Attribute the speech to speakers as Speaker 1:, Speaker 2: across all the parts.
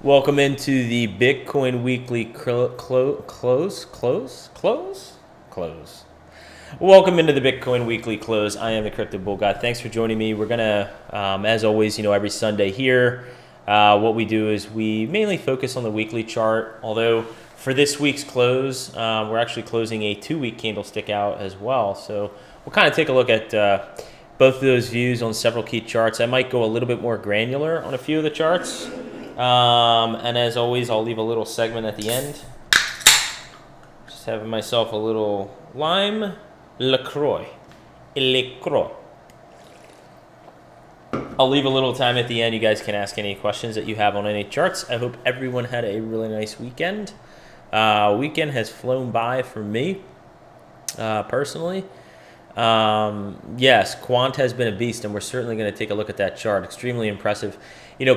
Speaker 1: Welcome into the Bitcoin Weekly close. Welcome into the Bitcoin Weekly close. I am the Crypto Bull Guy. Thanks for joining me. We're gonna, as always, every Sunday here, what we do is we mainly focus on the weekly chart. Although for this week's close, we're actually closing a 2-week candlestick out as well. So we'll kind of take a look at both of those views on several key charts. I might go a little bit more granular on a few of the charts. And as always, I'll leave a little segment at the end. Just having myself a little lime LaCroix. I'll leave a little time at the end. You guys can ask any questions that you have on any charts. I hope everyone had a really nice weekend. Weekend has flown by for me, personally. Yes, Quant has been a beast, and we're certainly going to take a look at that chart. Extremely impressive.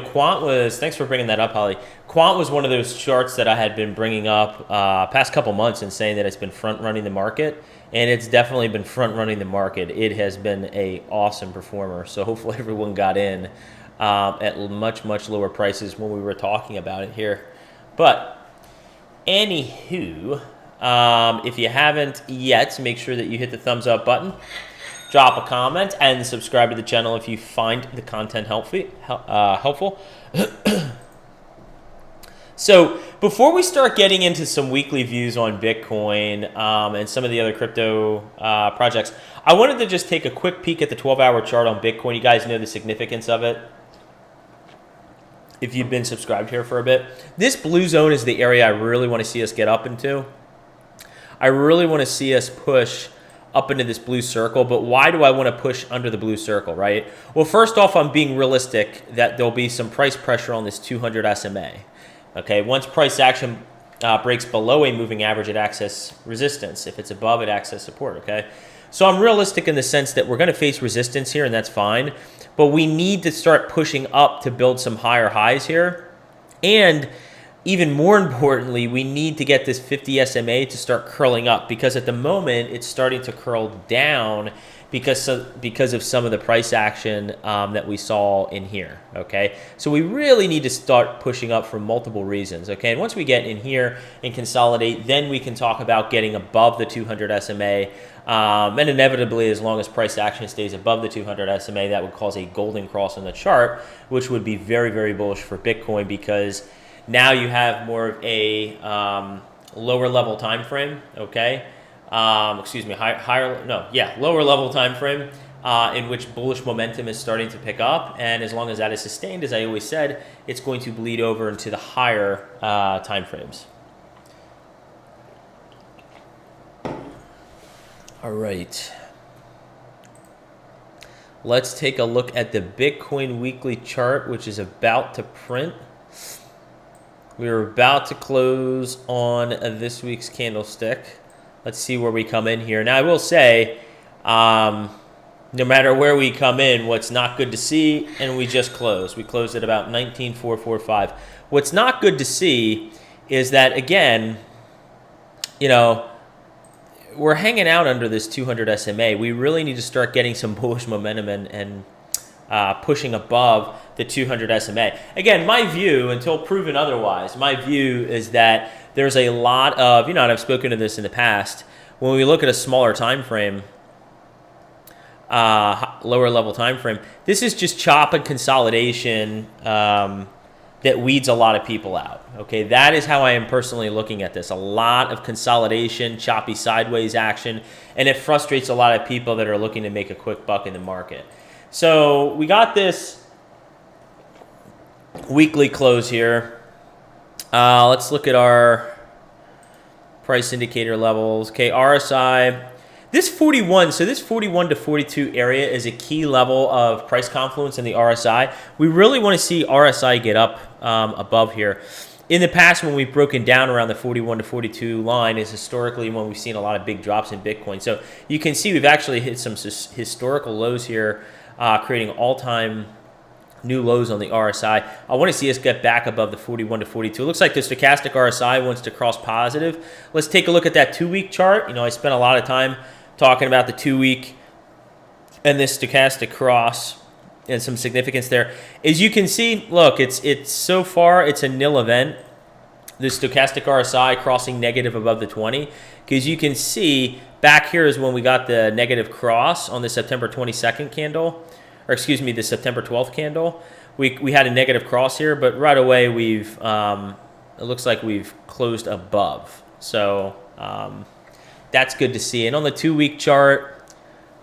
Speaker 1: Quant was, thanks for bringing that up, Holly. Quant was one of those charts that I had been bringing up past couple months and saying that it's been front-running the market, and it's definitely been front-running the market. It has been a awesome performer, so hopefully everyone got in at much, much lower prices when we were talking about it here. But anywho, if you haven't yet, make sure that you hit the thumbs up button, drop a comment, and subscribe to the channel if you find the content helpful. So before we start getting into some weekly views on Bitcoin and some of the other crypto projects, I wanted to just take a quick peek at the 12-hour chart on Bitcoin. You guys know the significance of it if you've been subscribed here for a bit. This blue zone is the area I really want to see us get up into. I really want to see us push up into this blue circle, but why do I want to push under the blue circle, right? Well, first off, I'm being realistic that there'll be some price pressure on this 200 SMA. Okay, once price action breaks below a moving average, it acts resistance. If it's above, it acts support, okay? So I'm realistic in the sense that we're going to face resistance here, and that's fine, but we need to start pushing up to build some higher highs here. And even more importantly, we need to get this 50 SMA to start curling up, because at the moment it's starting to curl down because of some of the price action that we saw in here, okay? So we really need to start pushing up for multiple reasons, okay? And once we get in here and consolidate, then we can talk about getting above the 200 SMA. And inevitably, as long as price action stays above the 200 SMA, that would cause a golden cross on the chart, which would be very, very bullish for Bitcoin, because now you have more of a lower level time frame, okay? Lower level time frame in which bullish momentum is starting to pick up, and as long as that is sustained, as I always said, it's going to bleed over into the higher time frames. All right. Let's take a look at the Bitcoin weekly chart, which is about to print. We're about to close on this week's candlestick. Let's see where we come in here. Now, I will say, no matter where we come in, what's not good to see, and we just closed. We closed at about 19,445. What's not good to see is that, again, we're hanging out under this 200 SMA. We really need to start getting some bullish momentum and pushing above the 200 SMA. Again, my view, until proven otherwise, my view is that there's a lot of, and I've spoken to this in the past, when we look at a smaller time frame, lower level time frame, this is just chop and consolidation that weeds a lot of people out. Okay, that is how I am personally looking at this. A lot of consolidation, choppy sideways action, and it frustrates a lot of people that are looking to make a quick buck in the market. So we got this weekly close here. Let's look at our price indicator levels. Okay, RSI. This 41, so this 41 to 42 area is a key level of price confluence in the RSI. We really want to see RSI get up above here. In the past, when we've broken down around the 41 to 42 line is historically when we've seen a lot of big drops in Bitcoin. So you can see we've actually hit some historical lows here, creating all-time new lows on the RSI. I want to see us get back above the 41 to 42. It looks like the stochastic RSI wants to cross positive. Let's take a look at that 2-week chart. I spent a lot of time talking about the 2-week and this stochastic cross. and some significance there. As you can see, look, it's so far it's a nil event. The stochastic RSI crossing negative above the 20, because you can see back here is when we got the negative cross on the September 22nd candle, or excuse me, the September 12th candle. We had a negative cross here, but right away we've it looks like we've closed above. So that's good to see. And on the 2-week chart,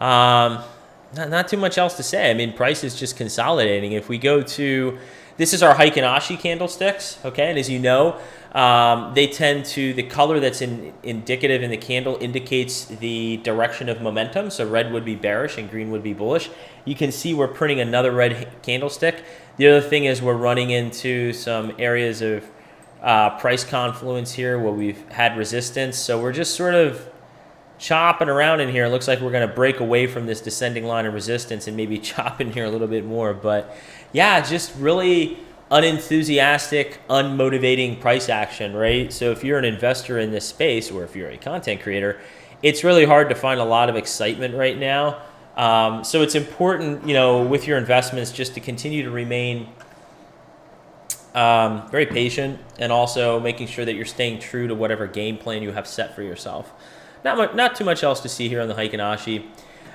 Speaker 1: not too much else to say. I mean, price is just consolidating. If we go to, this is our Heikin Ashi candlesticks, okay? And as you know, they tend to, the color that's indicative in the candle indicates the direction of momentum. So red would be bearish and green would be bullish. You can see we're printing another red candlestick. The other thing is we're running into some areas of price confluence here where we've had resistance. So we're just sort of chopping around in here. It looks like we're going to break away from this descending line of resistance and maybe chop in here a little bit more. But yeah, just really unenthusiastic, unmotivating price action, right? So if you're an investor in this space, or if you're a content creator, it's really hard to find a lot of excitement right now. So it's important, you know, with your investments just to continue to remain very patient, and also making sure that you're staying true to whatever game plan you have set for yourself. Not too much else to see here on the Heikin Ashi.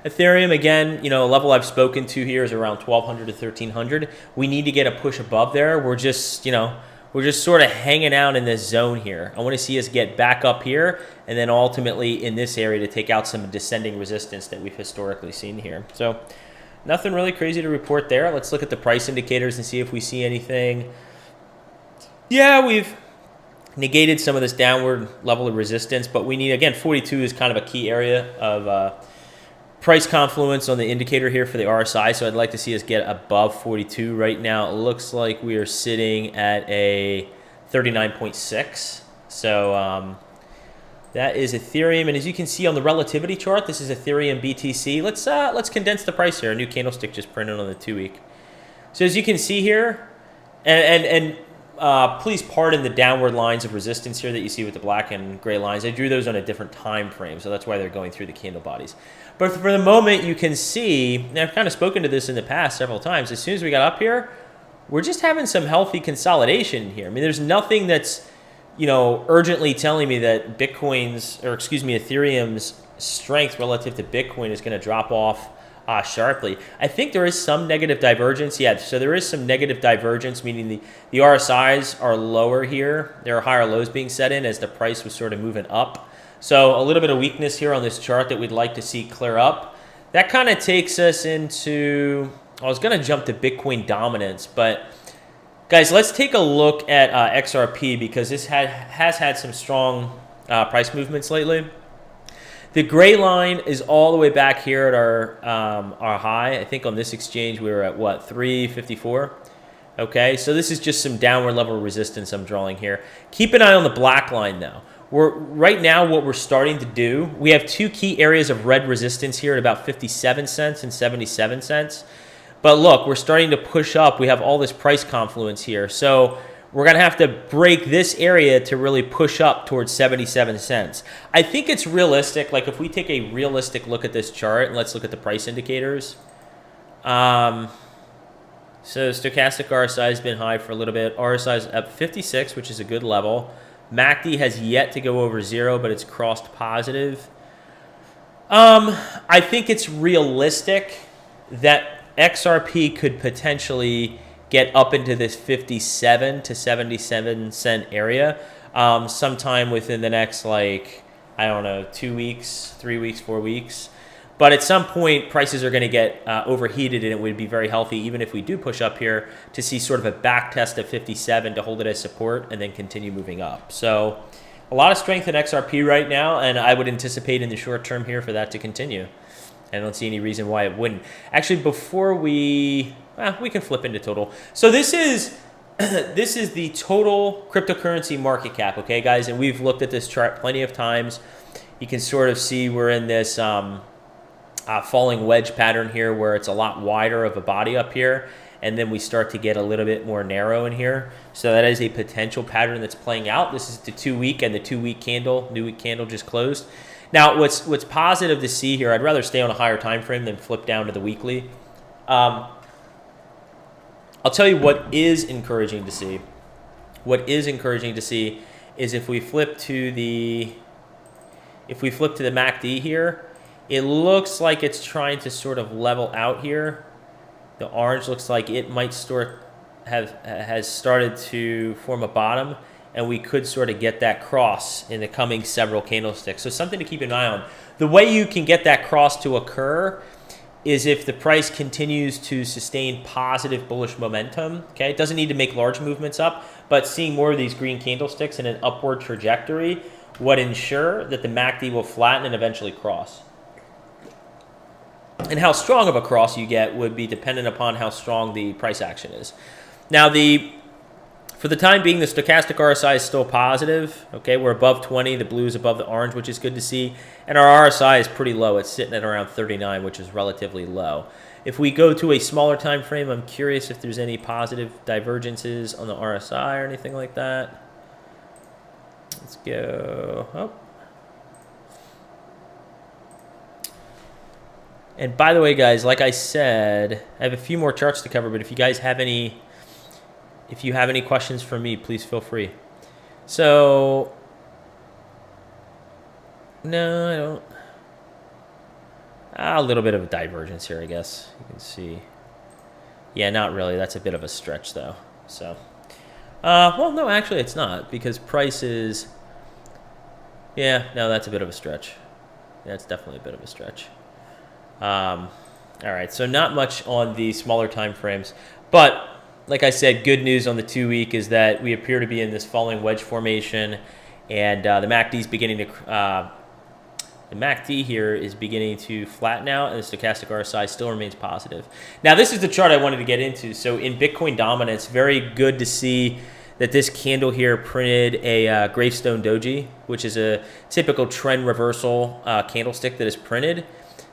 Speaker 1: Ethereum, again, you know, a level I've spoken to here is around 1,200 to 1,300. We need to get a push above there. We're just, you know, we're just sort of hanging out in this zone here. I want to see us get back up here, and then ultimately in this area to take out some descending resistance that we've historically seen here. So nothing really crazy to report there. Let's look at the price indicators and see if we see anything. Yeah, we've negated some of this downward level of resistance, but we need, again, 42 is kind of a key area of price confluence on the indicator here for the RSI, so I'd like to see us get above 42. Right now, it looks like we are sitting at a 39.6. So that is Ethereum, and as you can see on the relativity chart, this is Ethereum BTC. Let's condense the price here. A new candlestick just printed on the 2-week. So as you can see here, and please pardon the downward lines of resistance here that you see with the black and gray lines. I drew those on a different time frame, so that's why they're going through the candle bodies. But for the moment, you can see, and I've kind of spoken to this in the past several times, as soon as we got up here, we're just having some healthy consolidation here. I mean, there's nothing that's, you know, urgently telling me that Ethereum's strength relative to Bitcoin is going to drop off sharply. I think there is some negative divergence. Yeah, so there is some negative divergence, meaning the RSIs are lower here. There are higher lows being set in as the price was sort of moving up. So a little bit of weakness here on this chart that we'd like to see clear up. That kind of takes us into, I was going to jump to Bitcoin dominance, but guys, let's take a look at XRP, because this has had some strong price movements lately. The gray line is all the way back here at our high. I think on this exchange we were at, what, 354? Okay, so this is just some downward level resistance I'm drawing here. Keep an eye on the black line though. Right now what we're starting to do, we have two key areas of red resistance here at about 57 cents and 77 cents. But look, we're starting to push up. We have all this price confluence here. So we're going to have to break this area to really push up towards 77 cents. I think it's realistic. Like if we take a realistic look at this chart, and let's look at the price indicators. So stochastic RSI has been high for a little bit. RSI is up 56, which is a good level. MACD has yet to go over 0, but it's crossed positive. I think it's realistic that XRP could potentially get up into this 57 to 77 cent area sometime within the next, like, I don't know, 2 weeks, 3 weeks, 4 weeks. But at some point, prices are going to get overheated, and it would be very healthy, even if we do push up here, to see sort of a back test of 57 to hold it as support and then continue moving up. So a lot of strength in XRP right now, and I would anticipate in the short term here for that to continue. I don't see any reason why it wouldn't. Actually, before we can flip into total. So this is the total cryptocurrency market cap, okay, guys? And we've looked at this chart plenty of times. You can sort of see we're in this falling wedge pattern here where it's a lot wider of a body up here, and then we start to get a little bit more narrow in here. So that is a potential pattern that's playing out. This is the 2-week, and the 2-week candle, new week candle just closed. Now, what's positive to see here, I'd rather stay on a higher time frame than flip down to the weekly. I'll tell you what is encouraging to see. What is encouraging to see is if we flip to the MACD here, it looks like it's trying to sort of level out here. The orange looks like it might has started to form a bottom, and we could sort of get that cross in the coming several candlesticks. So something to keep an eye on. The way you can get that cross to occur is if the price continues to sustain positive bullish momentum. Okay, it doesn't need to make large movements up, but seeing more of these green candlesticks in an upward trajectory would ensure that the MACD will flatten and eventually cross. And how strong of a cross you get would be dependent upon how strong the price action is. Now, for the time being, the stochastic RSI is still positive. Okay, we're above 20. The blue is above the orange, which is good to see. And our RSI is pretty low. It's sitting at around 39, which is relatively low. If we go to a smaller time frame, I'm curious if there's any positive divergences on the RSI or anything like that. Let's go. Oh. And by the way, guys, like I said, I have a few more charts to cover, but if you guys have any questions for me, please feel free. So, no, I don't. A little bit of a divergence here, I guess. You can see. Yeah, not really. That's a bit of a stretch, though. So, well, no, actually, it's not, because price is. Yeah, no, that's a bit of a stretch. Yeah, it's definitely a bit of a stretch. All right, so not much on the smaller time frames, but like I said, good news on the 2-week is that we appear to be in this falling wedge formation, and the MACD is beginning to the MACD here is beginning to flatten out, and the stochastic RSI still remains positive. Now, this is the chart I wanted to get into. So in Bitcoin dominance, very good to see that this candle here printed a gravestone doji, which is a typical trend reversal candlestick that is printed.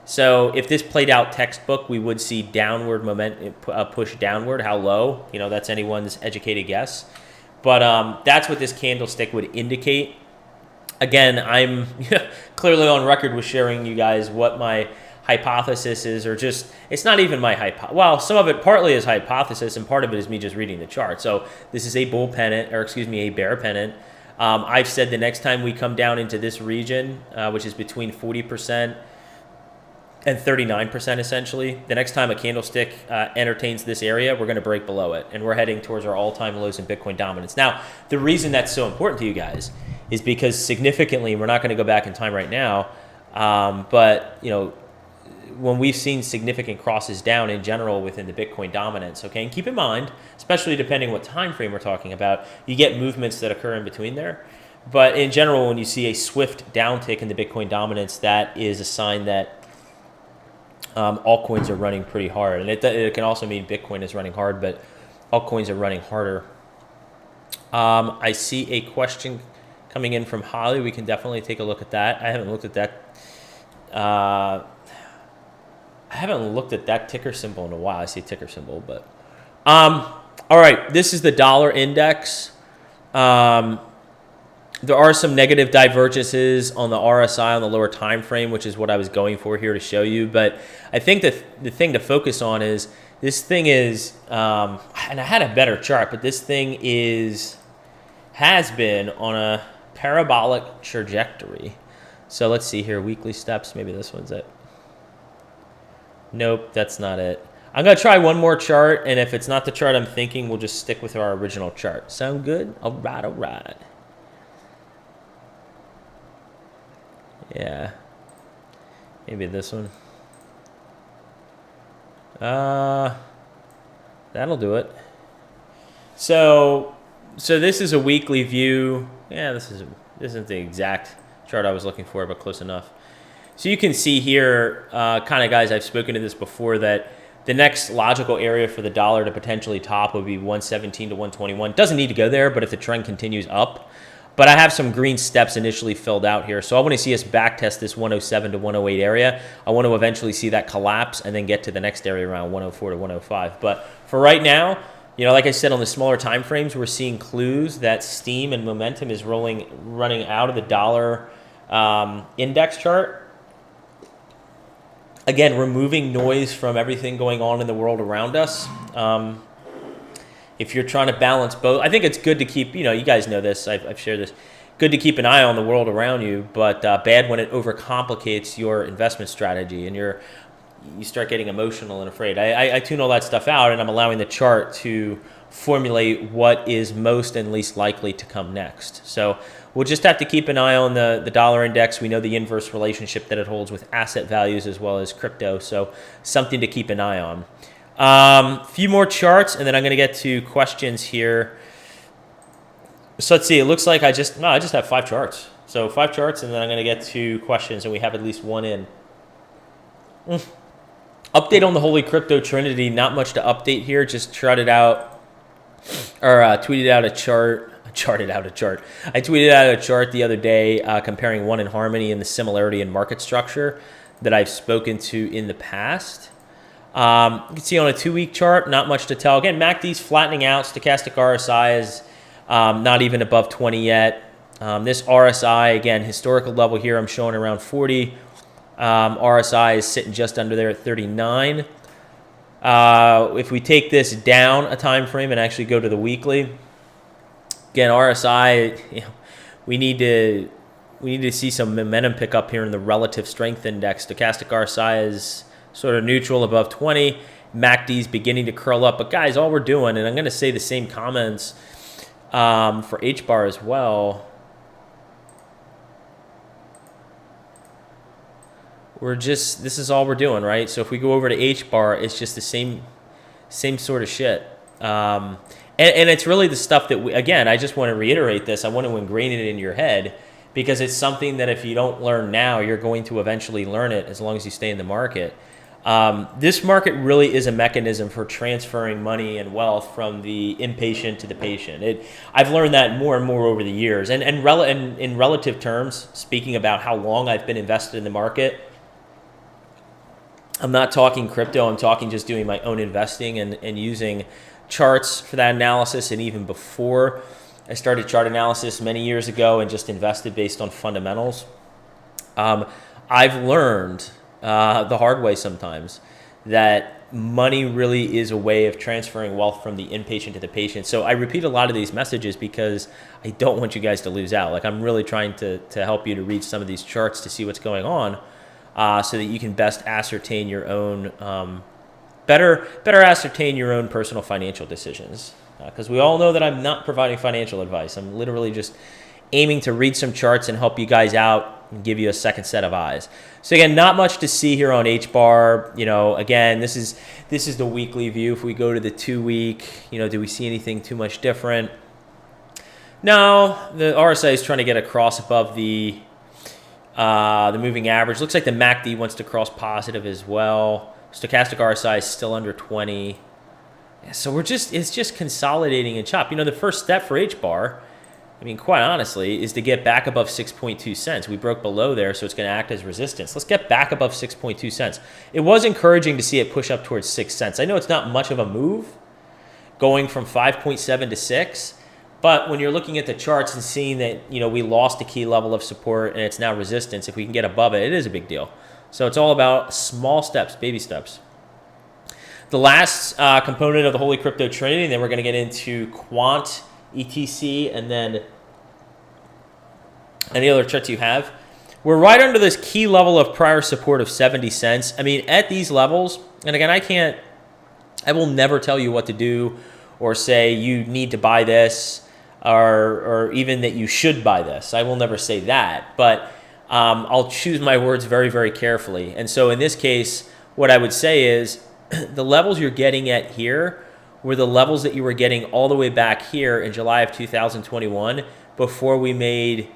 Speaker 1: So if this played out textbook, we would see downward momentum, push downward. How low? You know, that's anyone's educated guess. But that's what this candlestick would indicate. Again, I'm clearly on record with sharing you guys what my hypothesis is, or just, it's not even my hypothesis. Well, some of it partly is hypothesis, and part of it is me just reading the chart. So this is a bull pennant, or excuse me, a bear pennant. I've said the next time we come down into this region, which is between 40% and 39% essentially, the next time a candlestick entertains this area, we're going to break below it, and we're heading towards our all-time lows in Bitcoin dominance. Now, the reason that's so important to you guys is because significantly, we're not going to go back in time right now, but you know, when we've seen significant crosses down in general within the Bitcoin dominance, okay, and keep in mind, especially depending what time frame we're talking about, you get movements that occur in between there. But in general, when you see a swift downtick in the Bitcoin dominance, that is a sign that altcoins are running pretty hard. And it can also mean Bitcoin is running hard, but altcoins are running harder. I see a question coming in from Holly. We can definitely take a look at that. I haven't looked at that. I haven't looked at that ticker symbol in a while. I see ticker symbol, but all right. This is the dollar index. There are some negative divergences on the RSI on the lower time frame, which is what I was going for here to show you. But I think that the thing to focus on is this thing is, and I had a better chart, but this thing has been on a parabolic trajectory. So let's see here, weekly steps. Maybe this one's it. Nope, that's not it. I'm going to try one more chart, and if it's not the chart I'm thinking, we'll just stick with our original chart. Sound good? All right, all right. Yeah, maybe this one. That'll do it. So this is a weekly view. Yeah, this isn't the exact chart I was looking for, but close enough. So you can see here, kind of guys, I've spoken to this before, that the next logical area for the dollar to potentially top would be 117 to 121. Doesn't need to go there, but if the trend continues up. But I have some green steps initially filled out here. So I want to see us back test this 107 to 108 area. I want to eventually see that collapse and then get to the next area around 104 to 105. But for right now, you know, like I said, on the smaller time frames, we're seeing clues that steam and momentum is running out of the dollar index chart. Again, removing noise from everything going on in the world around us. if you're trying to balance both, I think it's good to keep, you guys know this, I've shared this, good to keep an eye on the world around you, but bad when it overcomplicates your investment strategy and you start getting emotional and afraid. I tune all that stuff out, and I'm allowing the chart to formulate what is most and least likely to come next. So we'll just have to keep an eye on the dollar index. We know the inverse relationship that it holds with asset values as well as crypto, so something to keep an eye on. A few more charts, and then I'm going to get to questions here. So let's see. It looks like I just have 5 charts. So 5 charts, and then I'm going to get to questions, and we have at least one in. Update on the Holy Crypto Trinity. Not much to update here. Just tweeted out a chart. I tweeted out a chart the other day comparing One and Harmony and the similarity in market structure that I've spoken to in the past. You can see on a 2-week chart, not much to tell. Again, MACD's flattening out. Stochastic RSI is not even above 20 yet. This RSI, again, historical level here, I'm showing around 40. RSI is sitting just under there at 39. If we take this down a time frame and actually go to the weekly, again, RSI, we need to see some momentum pick up here in the relative strength index. Stochastic RSI is sort of neutral above 20. MACD's beginning to curl up. But guys, all we're doing, and I'm going to say the same comments for HBAR as well. This is all we're doing, right? So if we go over to HBAR, it's just the same sort of shit. And it's really the stuff that again, I just want to reiterate this. I want to ingrain it in your head because it's something that if you don't learn now, you're going to eventually learn it as long as you stay in the market. This market really is a mechanism for transferring money and wealth from the impatient to the patient. I've learned that more and more over the years. And in relative terms, speaking about how long I've been invested in the market, I'm not talking crypto. I'm talking just doing my own investing and using charts for that analysis. And even before I started chart analysis many years ago and just invested based on fundamentals, I've learned the hard way sometimes that money really is a way of transferring wealth from the inpatient to the patient. So I repeat a lot of these messages because I don't want you guys to lose out. Like I'm really trying to help you to read some of these charts to see what's going on so that you can best ascertain your own, better ascertain your own personal financial decisions. Because we all know that I'm not providing financial advice. I'm literally just aiming to read some charts and help you guys out and give you a second set of eyes. So again, not much to see here on HBAR. Again, this is the weekly view. If we go to the 2-week, do we see anything too much different? No, the RSI is trying to get across above the moving average. Looks like the MACD wants to cross positive as well. Stochastic RSI is still under 20. So it's just consolidating and chop. The first step for HBAR, quite honestly, is to get back above 6.2 cents. We broke below there, so it's going to act as resistance. Let's get back above 6.2 cents. It was encouraging to see it push up towards 6 cents. I know it's not much of a move going from 5.7 to 6, but when you're looking at the charts and seeing that, we lost a key level of support and it's now resistance, if we can get above it, it is a big deal. So it's all about small steps, baby steps. The last component of the Holy Crypto Trinity, and then we're going to get into quant, ETC, and then any other charts you have. We're right under this key level of prior support of 70 cents. At these levels, and again, I will never tell you what to do or say you need to buy this or even that you should buy this. I will never say that, but I'll choose my words very, very carefully. And so in this case, what I would say is the levels you're getting at here were the levels that you were getting all the way back here in July of 2021 before we made,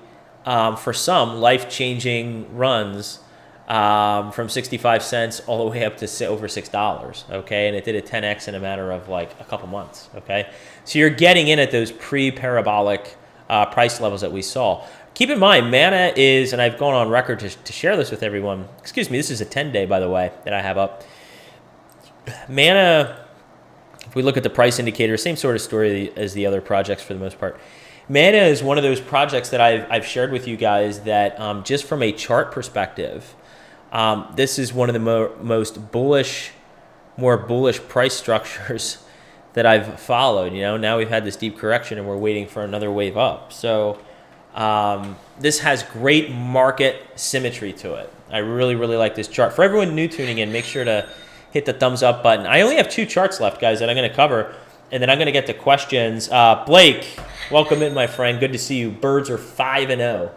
Speaker 1: for some, life-changing runs from 65 cents all the way up to over $6, okay? And it did a 10x in a matter of like a couple months, okay? So you're getting in at those pre-parabolic price levels that we saw. Keep in mind, Mana is, and I've gone on record to share this with everyone. Excuse me, this is a 10-day, by the way, that I have up. Mana, if we look at the price indicator, same sort of story as the other projects for the most part. Mana is one of those projects that I've shared with you guys that just from a chart perspective, this is one of the more bullish price structures that I've followed. You know, now we've had this deep correction and we're waiting for another wave up. So this has great market symmetry to it. I really, really like this chart. For everyone new tuning in, make sure to hit the thumbs up button. I only have 2 charts left, guys, that I'm going to cover, and then I'm going to get to questions. Blake, welcome in, my friend. Good to see you. Birds are 5-0.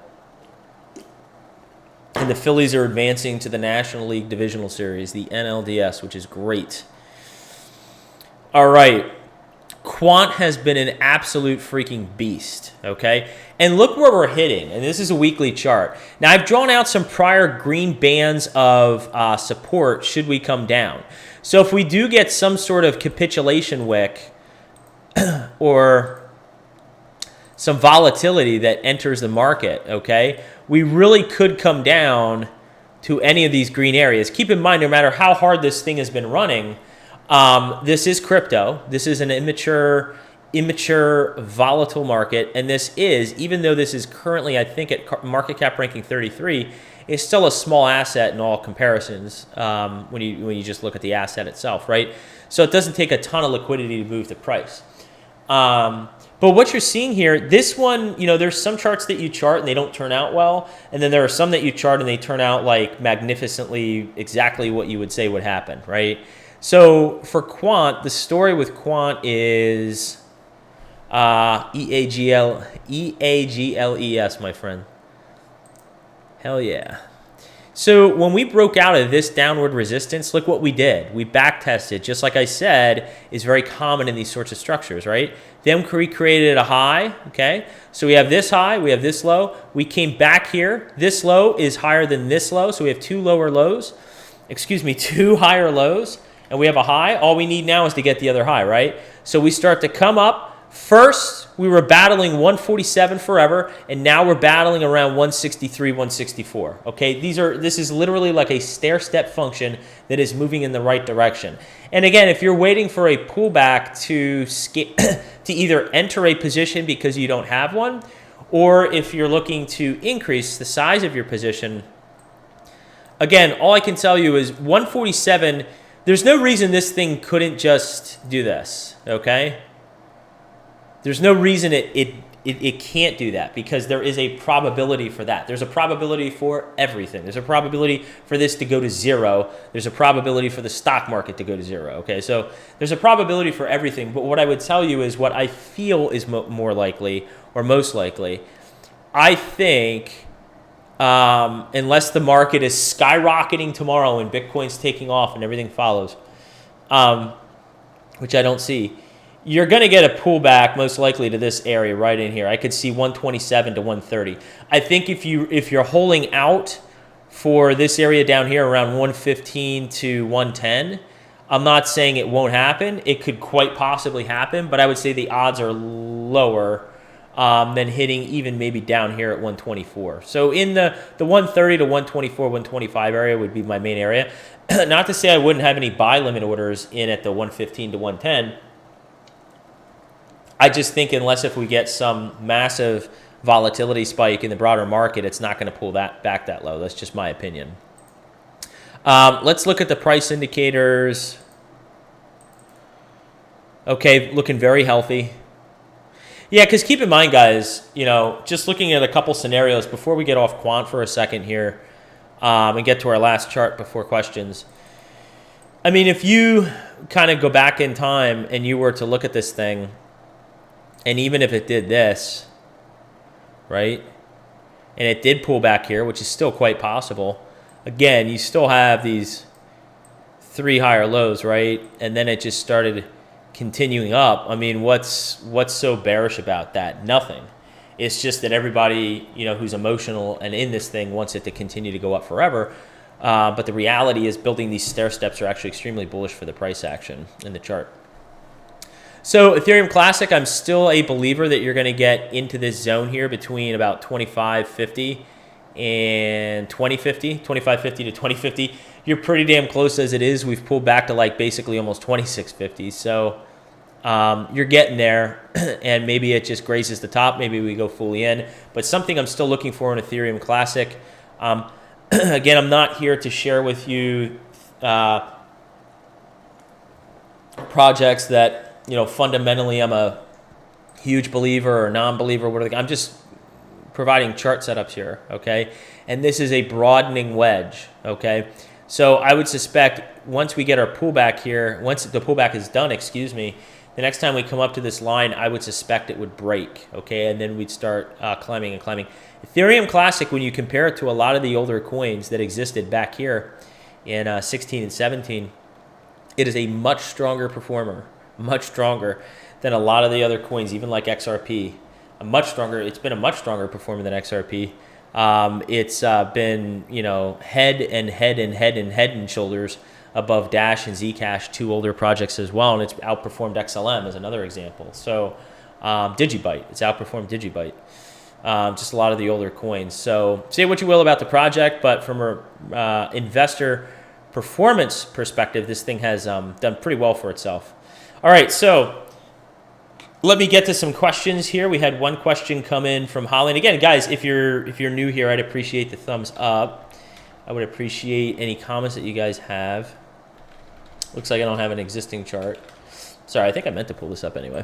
Speaker 1: And the Phillies are advancing to the National League Divisional Series, the NLDS, which is great. All right. Quant has been an absolute freaking beast, okay? And look where we're hitting, and this is a weekly chart. Now, I've drawn out some prior green bands of support should we come down. So if we do get some sort of capitulation wick or some volatility that enters the market, okay, we really could come down to any of these green areas. Keep in mind, no matter how hard this thing has been running, this is crypto. This is an immature, volatile market. And this is, even though this is currently, I think, at market cap ranking 33, it's still a small asset in all comparisons when you just look at the asset itself, right? So it doesn't take a ton of liquidity to move the price. But what you're seeing here, this one, you know, there's some charts that you chart and they don't turn out well. And then there are some that you chart and they turn out like magnificently exactly what you would say would happen, right? So for Quant, the story with Quant is EAGLES, my friend. Hell yeah. So when we broke out of this downward resistance, look what we did. We back tested, just like I said, is very common in these sorts of structures, right? Then we created a high, okay? So we have this high, we have this low. We came back here. This low is higher than this low, so we have 2 lower lows. Excuse me, 2 higher lows, and we have a high. All we need now is to get the other high, right? So we start to come up. First, we were battling 147 forever, and now we're battling around 163, 164. Okay, this is literally like a stair-step function that is moving in the right direction. And again, if you're waiting for a pullback to either enter a position because you don't have one, or if you're looking to increase the size of your position, again, all I can tell you is 147. There's no reason this thing couldn't just do this. Okay. There's no reason it can't do that, because there is a probability for that. There's a probability for everything. There's a probability for this to go to 0. There's a probability for the stock market to go to 0. Okay, so there's a probability for everything. But what I would tell you is what I feel is more likely, or most likely. I think unless the market is skyrocketing tomorrow and Bitcoin's taking off and everything follows, which I don't see, you're going to get a pullback most likely to this area right in here. I could see 127 to 130. I think if you're holding out for this area down here around 115 to 110, I'm not saying it won't happen. It could quite possibly happen, but I would say the odds are lower than hitting even maybe down here at 124. So in the 130 to 124, 125 area would be my main area. Not to say I wouldn't have any buy limit orders in at the 115 to 110. I just think if we get some massive volatility spike in the broader market, it's not going to pull that back that low. That's just my opinion. Let's look at the price indicators. Okay, looking very healthy. Yeah, because keep in mind, guys, you know, just looking at a couple scenarios before we get off Quant for a second here and get to our last chart before questions. I mean, if you kind of go back in time and you were to look at this thing, and even if it did this, right, and it did pull back here, which is still quite possible, again, you still have these 3 higher lows, right? And then it just started continuing up. I mean, what's so bearish about that? Nothing. It's just that everybody, you know, who's emotional and in this thing wants it to continue to go up forever. But the reality is building these stair steps are actually extremely bullish for the price action in the chart. So Ethereum Classic, I'm still a believer that you're going to get into this zone here between about 25.50 and 20.50, 25.50 to 20.50. You're pretty damn close as it is. We've pulled back to like basically almost 26.50. So you're getting there, and maybe it just grazes the top. Maybe we go fully in. But something I'm still looking for in Ethereum Classic. Again, I'm not here to share with you projects that you know, fundamentally I'm a huge believer or non-believer. I'm just providing chart setups here, okay? And this is a broadening wedge, okay? So I would suspect once we get our pullback here, once the pullback is done, excuse me, the next time we come up to this line, I would suspect it would break, okay? And then we'd start climbing and climbing. Ethereum Classic, when you compare it to a lot of the older coins that existed back here in 16 and 17, it is a much stronger performer, much stronger than a lot of the other coins, even like XRP. It's been a much stronger performer than XRP. It's been, you know, head and shoulders above Dash and Zcash, two older projects as well, and it's outperformed XLM as another example. So Digibyte, it's outperformed Digibyte. Just a lot of the older coins. So say what you will about the project, but from a investor performance perspective, this thing has done pretty well for itself. All right, so let me get to some questions here. We had one question come in from Holly. And again, guys, if you're new here, I'd appreciate the thumbs up. I would appreciate any comments that you guys have. Looks like I don't have an existing chart. Sorry, I think I meant to pull this up anyway.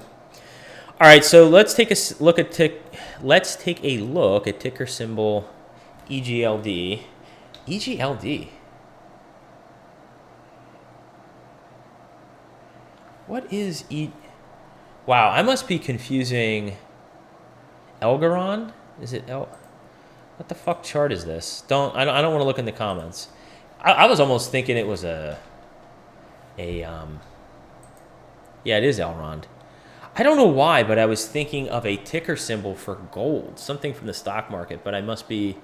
Speaker 1: All right, so let's take a look at ticker symbol EGLD. EGLD. What is Wow, I must be confusing Elgaron. Is it What the fuck chart is this? I don't want to look in the comments. I was almost thinking it was yeah, it is Elrond. I don't know why, but I was thinking of a ticker symbol for gold, something from the stock market, but I must be.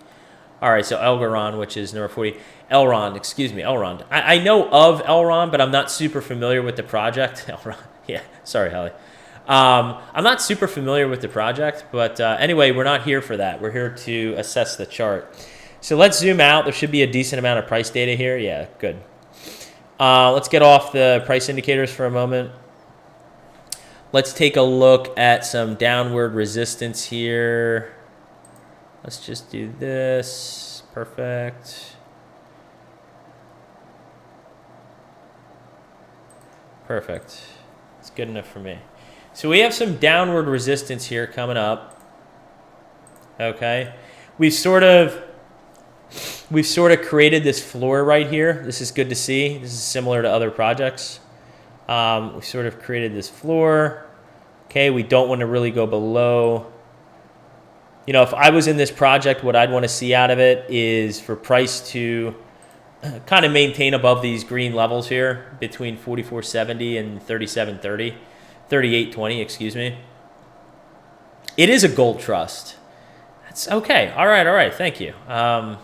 Speaker 1: All right, so Elgaron, which is number 40. Elrond, excuse me, Elrond. I know of Elrond, but I'm not super familiar with the project. Elrond, yeah, sorry, Holly. I'm not super familiar with the project, but anyway, we're not here for that. We're here to assess the chart. So let's zoom out. There should be a decent amount of price data here. Yeah, good. Let's get off the price indicators for a moment. Let's take a look at some downward resistance here. Let's just do this. Perfect. Perfect. It's good enough for me. So we have some downward resistance here coming up. Okay. We've sort of created this floor right here. This is good to see. This is similar to other projects. We sort of created this floor. Okay, we don't want to really go below. You know, if I was in this project, what I'd want to see out of it is for price to kind of maintain above these green levels here between 44.70 and 37.30, 38.20, excuse me. It is a gold trust. That's okay. All right. Thank you. I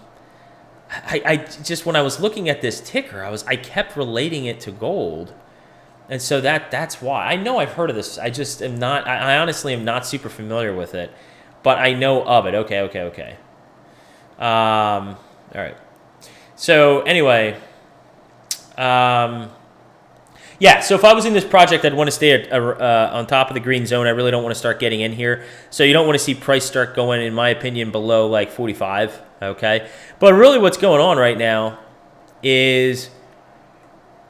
Speaker 1: just, when I was looking at this ticker, I kept relating it to gold. And so that's why. I know I've heard of this. I just am not, I honestly am not super familiar with it, but I know of it. Okay. All right. So anyway, yeah, so if I was in this project, I'd want to stay on top of the green zone. I really don't want to start getting in here. So you don't want to see price start going, in my opinion, below like 45, okay? But really what's going on right now is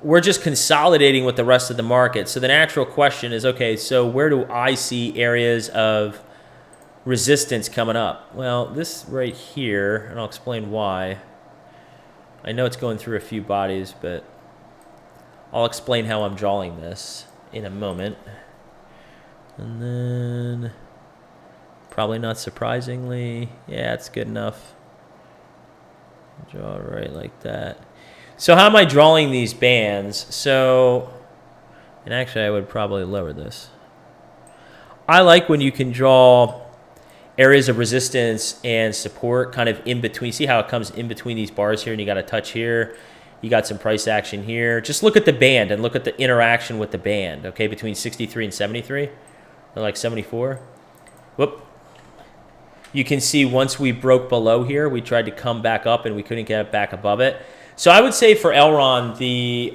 Speaker 1: we're just consolidating with the rest of the market. So the natural question is, okay, so where do I see areas of resistance coming up? Well, this right here, and I'll explain why. I know it's going through a few bodies, but I'll explain how I'm drawing this in a moment. And then, probably not surprisingly, yeah, it's good enough. Draw it right like that. So how am I drawing these bands? So, and actually I would probably lower this. I like when you can draw areas of resistance and support kind of in between. See how it comes in between these bars here, and you got a touch here. You got some price action here. Just look at the band and look at the interaction with the band, okay, between 63 and 73, or like 74. Whoop. You can see once we broke below here, we tried to come back up and we couldn't get back above it. So I would say for Elrond, the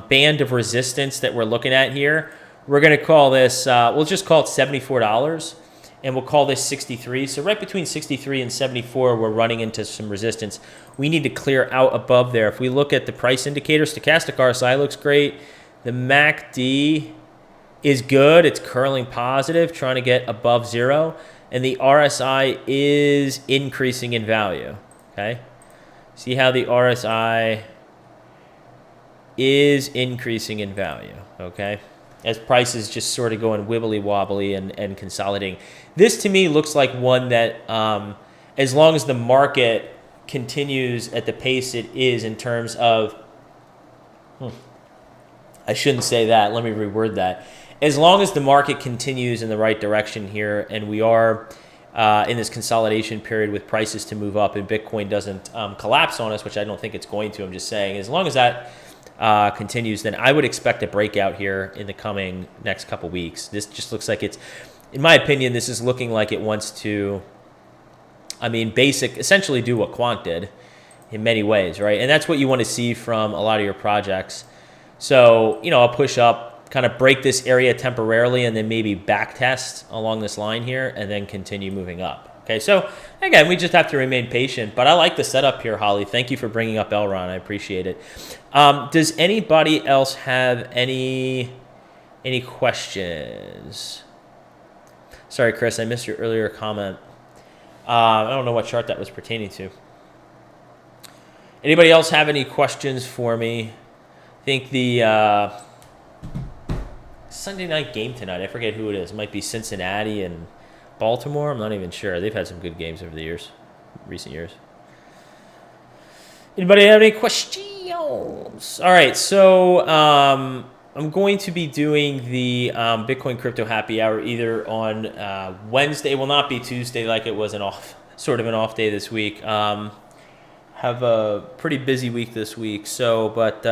Speaker 1: band of resistance that we're looking at here, we're going to call this, we'll just call it $74, and we'll call this 63. So right between 63 and 74, we're running into some resistance. We need to clear out above there. If we look at the price indicator, stochastic RSI looks great. The MACD is good. It's curling positive, trying to get above 0. And the RSI is increasing in value, okay? See how the RSI is increasing in value, okay? As prices just sort of going wibbly wobbly and consolidating. This to me looks like one that as long as the market continues at the pace it is in terms of, I shouldn't say that, let me reword that. As long as the market continues in the right direction here and we are in this consolidation period with prices to move up and Bitcoin doesn't collapse on us, which I don't think it's going to, I'm just saying, as long as that continues, then I would expect a breakout here in the coming next couple weeks. This just looks like it's, in my opinion, this is looking like it wants to, essentially do what Quant did in many ways, right? And that's what you want to see from a lot of your projects. So, I'll push up, kind of break this area temporarily, and then maybe back test along this line here, and then continue moving up. Okay, so again, we just have to remain patient, but I like the setup here, Holly. Thank you for bringing up Elron. I appreciate it. Does anybody else have any questions? Sorry, Chris, I missed your earlier comment. I don't know what chart that was pertaining to. Anybody else have any questions for me? I think the Sunday night game tonight, I forget who it is. It might be Cincinnati and Baltimore. I'm not even sure. They've had some good games over the recent years. Anybody have any questions? All right, so I'm going to be doing the Bitcoin Crypto Happy Hour either on Wednesday. It will not be Tuesday like it was an off day this week. Have a pretty busy week this week, but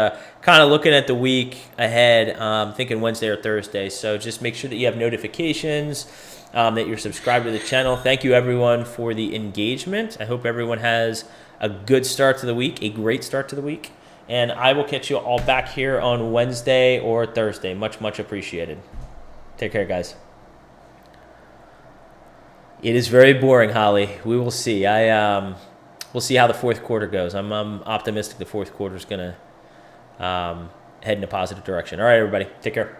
Speaker 1: kind of looking at the week ahead, thinking Wednesday or Thursday. So just make sure that you have notifications, that you're subscribed to the channel. Thank you, everyone, for the engagement. I hope everyone has a good start to the week, a great start to the week. And I will catch you all back here on Wednesday or Thursday. Much, much appreciated. Take care, guys. It is very boring, Holly. We will see. We'll see how the fourth quarter goes. I'm optimistic the fourth quarter is going to head in a positive direction. All right, everybody. Take care.